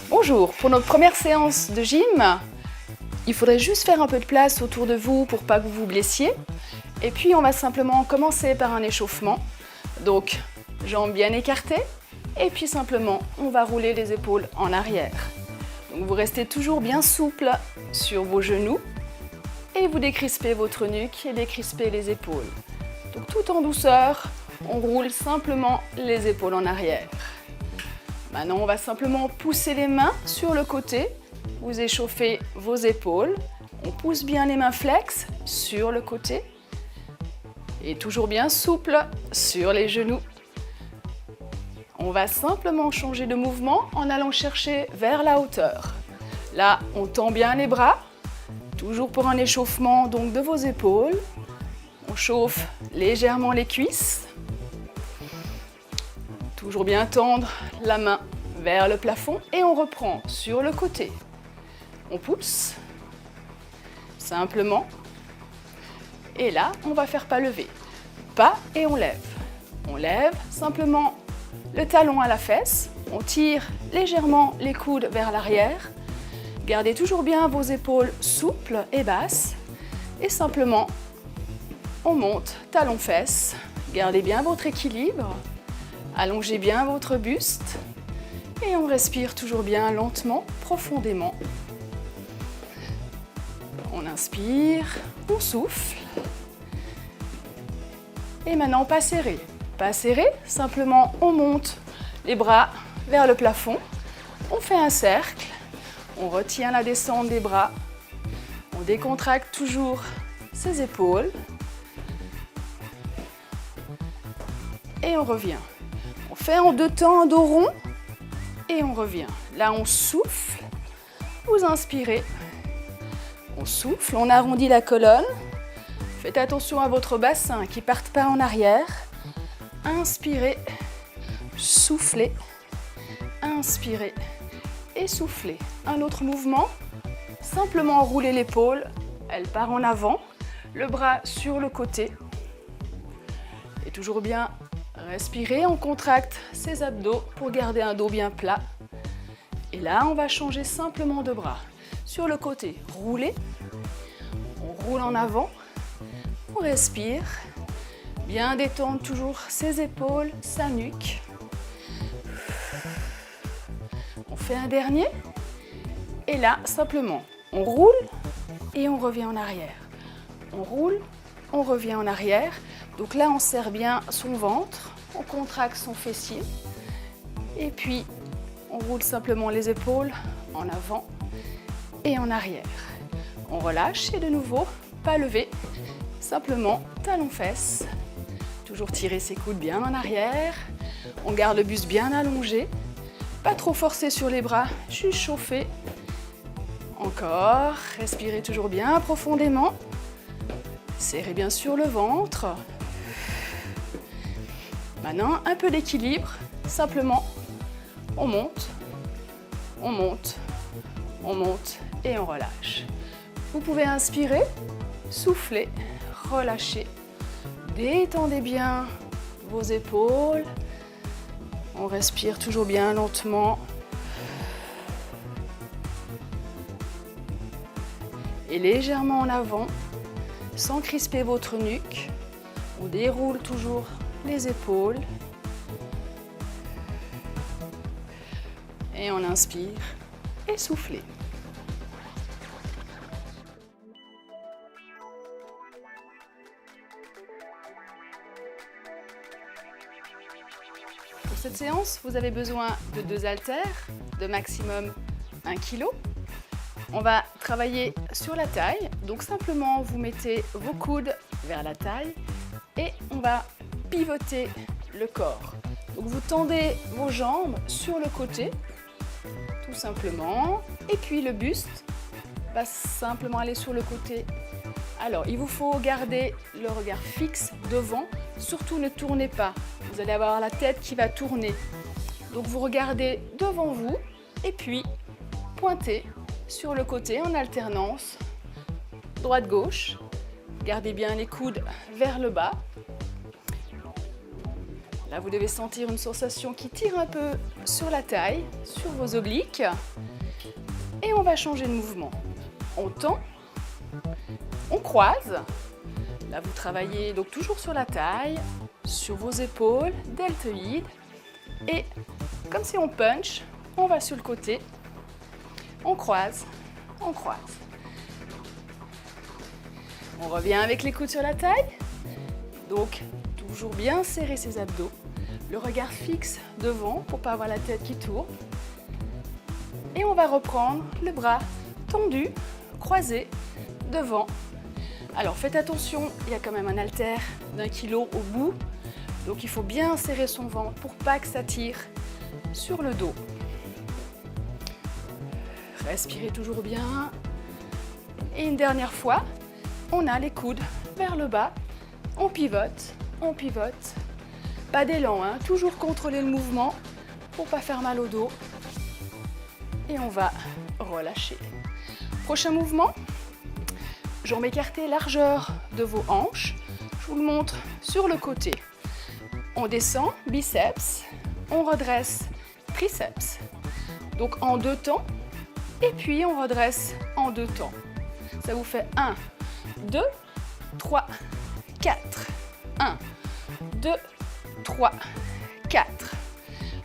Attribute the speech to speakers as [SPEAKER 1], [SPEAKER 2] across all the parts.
[SPEAKER 1] Bonjour, pour notre première séance de gym, il faudrait juste faire un peu de place autour de vous pour pas que vous vous blessiez. Et puis on va simplement commencer par un échauffement. Donc jambes bien écartées et puis simplement on va rouler les épaules en arrière. Donc vous restez toujours bien souple sur vos genoux et vous décrispez votre nuque et décrispez les épaules. Donc tout en douceur, on roule simplement les épaules en arrière. Maintenant, on va simplement pousser les mains sur le côté. Vous échauffez vos épaules. On pousse bien les mains flex sur le côté. Et toujours bien souple sur les genoux. On va simplement changer de mouvement en allant chercher vers la hauteur. Là, on tend bien les bras. Toujours pour un échauffement donc de vos épaules. On chauffe légèrement les cuisses. Toujours bien tendre la main vers le plafond et on reprend sur le côté. On pousse, simplement. Et là, on va faire pas lever. Pas et on lève. On lève simplement le talon à la fesse. On tire légèrement les coudes vers l'arrière. Gardez toujours bien vos épaules souples et basses. Et simplement, on monte talon-fesse. Gardez bien votre équilibre. Allongez bien votre buste et on respire toujours bien lentement, profondément. On inspire, on souffle. Et maintenant, pas serré. Pas serré, simplement on monte les bras vers le plafond. On fait un cercle, on retient la descente des bras. On décontracte toujours ses épaules. Et on revient. On fait en deux temps un dos rond et on revient. Là, on souffle. Vous inspirez. On souffle, on arrondit la colonne. Faites attention à votre bassin qui ne parte pas en arrière. Inspirez, soufflez, inspirez et soufflez. Un autre mouvement, simplement rouler l'épaule. Elle part en avant, le bras sur le côté. Et toujours bien respirez, on contracte ses abdos pour garder un dos bien plat. Et là, on va changer simplement de bras. Sur le côté, roulez. On roule en avant. On respire. Bien détendre toujours ses épaules, sa nuque. On fait un dernier. Et là, simplement, on roule et on revient en arrière. On roule, on revient en arrière. Donc là, on serre bien son ventre, on contracte son fessier et puis on roule simplement les épaules en avant et en arrière. On relâche et de nouveau, pas levé, simplement talon-fesse. Toujours tirer ses coudes bien en arrière. On garde le buste bien allongé, pas trop forcé sur les bras, juste chauffer. Encore, respirez toujours bien profondément. Serrez bien sûr le ventre. Maintenant, un peu d'équilibre. Simplement, on monte, on monte, on monte et on relâche. Vous pouvez inspirer, souffler, relâcher. Détendez bien vos épaules. On respire toujours bien lentement. Et légèrement en avant, sans crisper votre nuque. On déroule toujours les épaules. Et on inspire et soufflez. Pour cette séance, vous avez besoin de 2 haltères de maximum 1 kg. On va travailler sur la taille, donc simplement vous mettez vos coudes vers la taille et on va pivoter le corps. Donc vous tendez vos jambes sur le côté, tout simplement, et puis le buste va simplement aller sur le côté. Alors il vous faut garder le regard fixe devant, surtout ne tournez pas, vous allez avoir la tête qui va tourner. Donc vous regardez devant vous, Et puis, pointez sur le côté en alternance, droite-gauche. Gardez bien les coudes vers le bas. Là, vous devez sentir une sensation qui tire un peu sur la taille, sur vos obliques. Et on va changer de mouvement. On tend, on croise. Là, vous travaillez donc toujours sur la taille, sur vos épaules, deltoïdes. Et comme si on punch, on va sur le côté. On croise, on croise. On revient avec les coudes sur la taille. Donc, toujours bien serrer ses abdos. Le regard fixe devant pour ne pas avoir la tête qui tourne. Et on va reprendre le bras tendu, croisé, devant. Alors faites attention, il y a quand même un haltère d'1 kg au bout. Donc il faut bien serrer son ventre pour pas que ça tire sur le dos. Respirez toujours bien. Et une dernière fois, on a les coudes vers le bas. On pivote, on pivote. Pas d'élan, hein, toujours contrôler le mouvement pour pas faire mal au dos. Et on va relâcher. Prochain mouvement, jambes écartées, largeur de vos hanches. Je vous le montre sur le côté. On descend, biceps, on redresse, triceps. Donc en 2 temps, et puis on redresse en 2 temps. Ça vous fait 1, 2, 3, 4. 1, 2, 3, 4.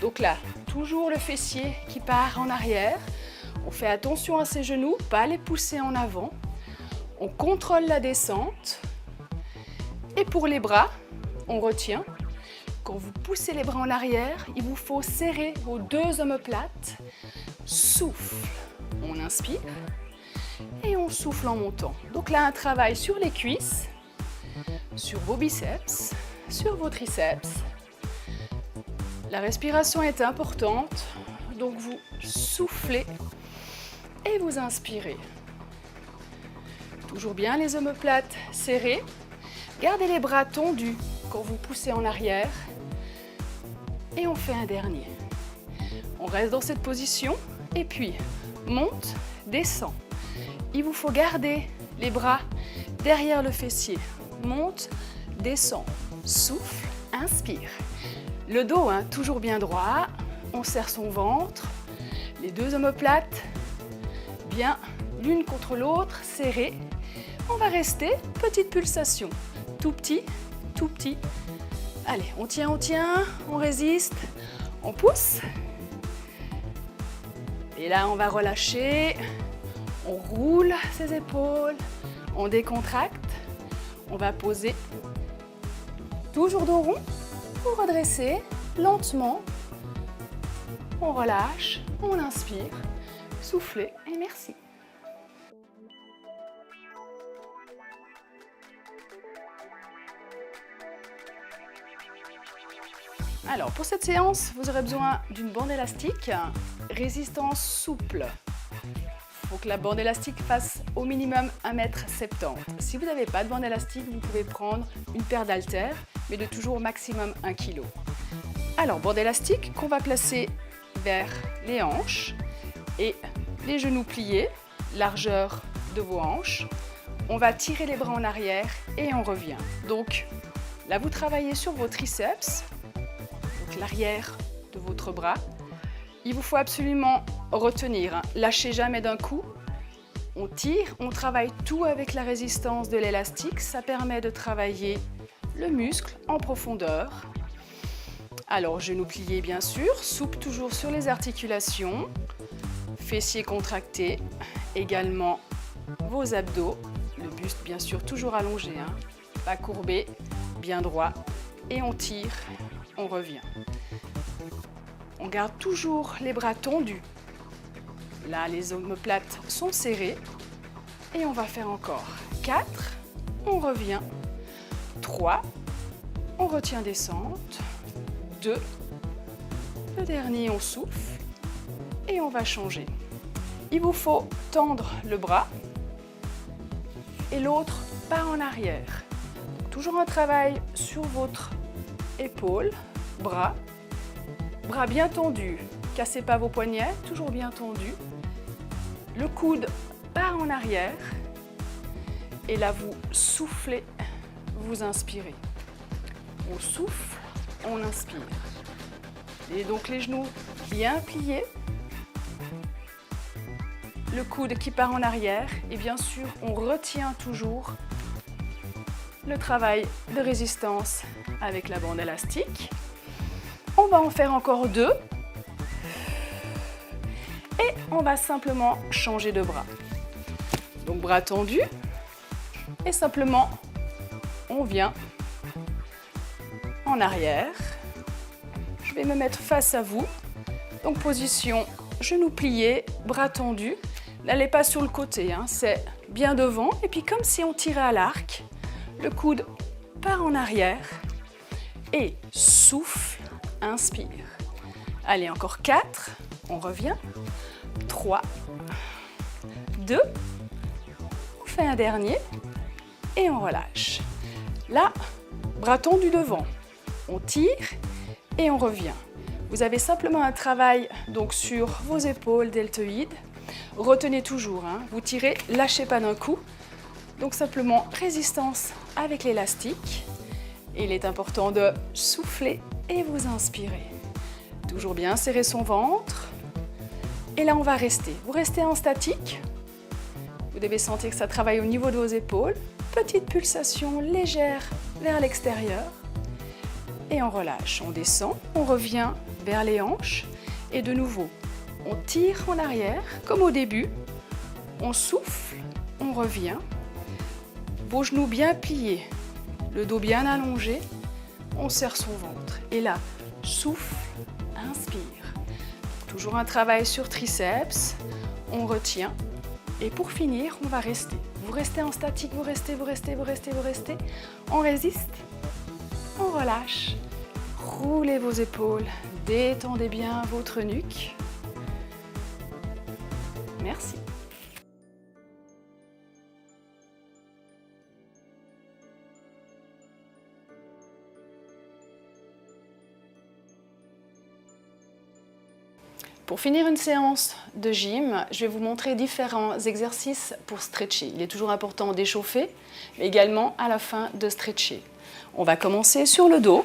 [SPEAKER 1] Donc là, toujours le fessier qui part en arrière. On fait attention à ses genoux, pas les pousser en avant. On contrôle la descente. Et pour les bras, on retient. Quand vous poussez les bras en arrière, il vous faut serrer vos 2 omoplates. Souffle. On inspire et on souffle en montant. Donc là, un travail sur les cuisses, sur vos biceps, sur vos triceps. La respiration est importante, donc vous soufflez et vous inspirez. Toujours bien les omoplates serrées. Gardez les bras tendus quand vous poussez en arrière. Et on fait un dernier. On reste dans cette position et puis monte, descend. Il vous faut garder les bras derrière le fessier. Monte, descend, souffle, inspire. Le dos, hein, toujours bien droit. On serre son ventre. Les 2 omoplates bien l'une contre l'autre, serrées. On va rester, petite pulsation. Tout petit, tout petit. Allez, on tient, on résiste, on pousse. Et là, on va relâcher. On roule ses épaules, on décontracte. On va poser. Toujours dos rond. Vous redressez lentement. On relâche, on inspire. Soufflez et merci. Alors pour cette séance, vous aurez besoin d'une bande élastique, résistance souple. Il faut que la bande élastique fasse au minimum 1,70 m. Si vous n'avez pas de bande élastique, vous pouvez prendre une paire d'haltères, mais de toujours au maximum 1 kg. Alors bande élastique qu'on va placer vers les hanches et les genoux pliés, largeur de vos hanches. On va tirer les bras en arrière et on revient. Donc là, vous travaillez sur vos triceps, donc l'arrière de votre bras. Il vous faut absolument retenir, hein. Lâchez jamais d'un coup. On tire, on travaille tout avec la résistance de l'élastique. Ça permet de travailler le muscle en profondeur. Alors, genoux pliés bien sûr, souple toujours sur les articulations. Fessiers contractés, également vos abdos. Le buste bien sûr toujours allongé, hein. Pas courbé, bien droit. Et on tire, on revient. On garde toujours les bras tendus. Là, les omoplates sont serrées. Et on va faire encore 4. On revient. 3. On retient descente. 2. Le dernier, on souffle. Et on va changer. Il vous faut tendre le bras. Et l'autre part en arrière. Toujours un travail sur votre épaule, bras. Bras bien tendus, Cassez pas vos poignets, toujours bien tendus. Le coude part en arrière. Et là, vous soufflez, vous inspirez. On souffle, on inspire. Et donc les genoux bien pliés. Le coude qui part en arrière. Et bien sûr, on retient toujours le travail de résistance avec la bande élastique. On va en faire encore 2. Et on va simplement changer de bras. Donc bras tendus. Et simplement, on vient en arrière. Je vais me mettre face à vous. Donc position, genoux pliés, bras tendus. N'allez pas sur le côté, hein, c'est bien devant. Et puis comme si on tirait à l'arc, le coude part en arrière. Et souffle, inspire. Allez, encore 4. On revient. 3, 2. On fait un dernier. Et on relâche. Là, bras tendus devant. On tire et on revient. Vous avez simplement un travail donc sur vos épaules deltoïdes. Retenez toujours, hein, vous tirez, lâchez pas d'un coup. Donc simplement résistance avec l'élastique. Et il est important de souffler et vous inspirer. Toujours bien serrer son ventre. Et là, on va rester. Vous restez en statique. Vous devez sentir que ça travaille au niveau de vos épaules. Petite pulsation légère vers l'extérieur. Et on relâche. On descend, on revient vers les hanches. Et de nouveau, on tire en arrière, comme au début. On souffle, on revient. Vos genoux bien pliés, le dos bien allongé. On serre son ventre. Et là, souffle, inspire. Toujours un travail sur triceps. On retient. Et pour finir, on va rester. Vous restez en statique, vous restez, vous restez, vous restez, vous restez. On résiste, on relâche. Roulez vos épaules, détendez bien votre nuque. Merci. Pour finir une séance de gym, je vais vous montrer différents exercices pour stretcher. Il est toujours important d'échauffer, mais également à la fin de stretcher. On va commencer sur le dos.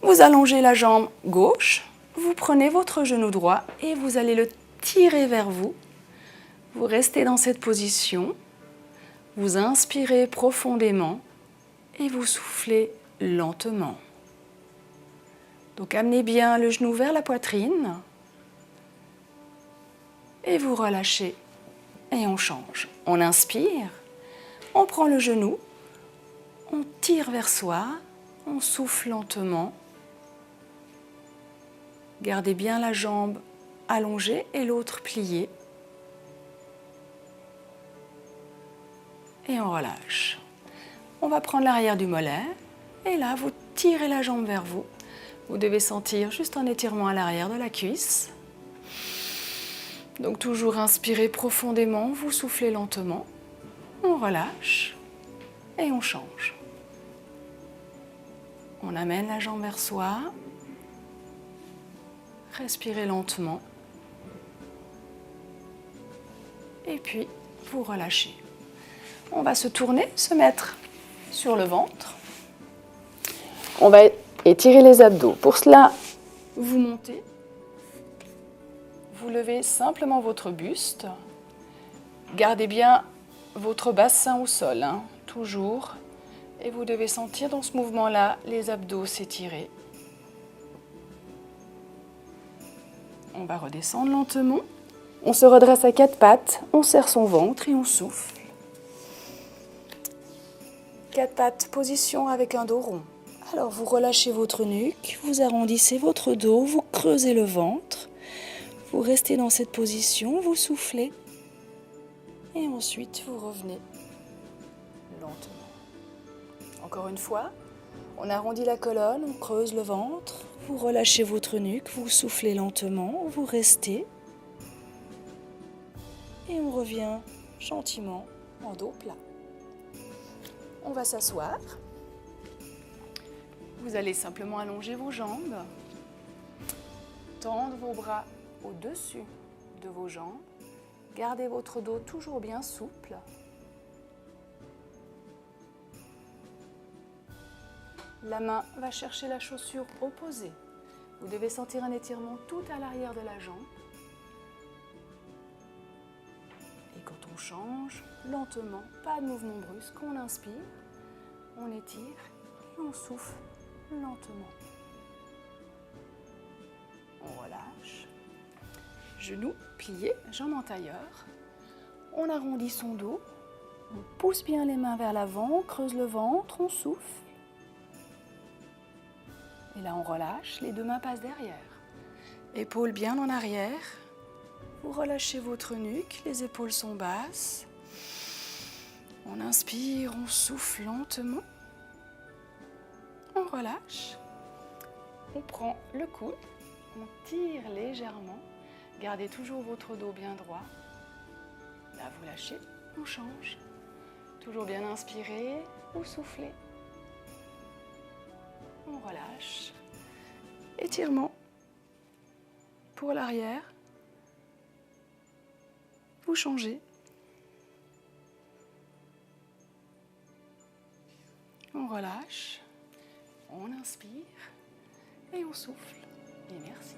[SPEAKER 1] Vous allongez la jambe gauche, vous prenez votre genou droit et vous allez le tirer vers vous. Vous restez dans cette position, vous inspirez profondément et vous soufflez lentement. Donc amenez bien le genou vers la poitrine et vous relâchez et on change. On inspire, on prend le genou, on tire vers soi, on souffle lentement. Gardez bien la jambe allongée et l'autre pliée. Et on relâche. On va prendre l'arrière du mollet et là vous tirez la jambe vers vous. Vous devez sentir juste un étirement à l'arrière de la cuisse. Donc toujours inspirez profondément, vous soufflez lentement. On relâche et on change. On amène la jambe vers soi. Respirez lentement. Et puis vous relâchez. On va se tourner, se mettre sur le ventre. On va étirer les abdos. Pour cela, vous montez. Vous levez simplement votre buste. Gardez bien votre bassin au sol, hein, toujours. Et vous devez sentir dans ce mouvement-là les abdos s'étirer. On va redescendre lentement. On se redresse à 4 pattes. On serre son ventre et on souffle. 4 pattes, position avec un dos rond. Alors vous relâchez votre nuque, vous arrondissez votre dos, vous creusez le ventre. Vous restez dans cette position, vous soufflez. Et ensuite vous revenez lentement. Encore une fois, on arrondit la colonne, on creuse le ventre. Vous relâchez votre nuque, vous soufflez lentement, vous restez. Et on revient gentiment en dos plat. On va s'asseoir. Vous allez simplement allonger vos jambes. tendre vos bras au-dessus de vos jambes. Gardez votre dos toujours bien souple. La main va chercher la chaussure opposée. Vous devez sentir un étirement tout à l'arrière de la jambe. Et quand on change, lentement, pas de mouvement brusque, on inspire, on étire et on souffle lentement. On relâche. Genoux pliés, jambes en tailleur. On arrondit son dos. On pousse bien les mains vers l'avant, on creuse le ventre, on souffle. Et là, on relâche, les deux mains passent derrière. Épaules bien en arrière. Vous relâchez votre nuque, les épaules sont basses. On inspire, on souffle lentement. On relâche. On prend le coude, on tire légèrement. Gardez toujours votre dos bien droit. Là, vous lâchez, on change. Toujours bien inspirer ou souffler. On relâche. Étirement pour l'arrière. Vous changez. On relâche. On inspire et on souffle. Et merci.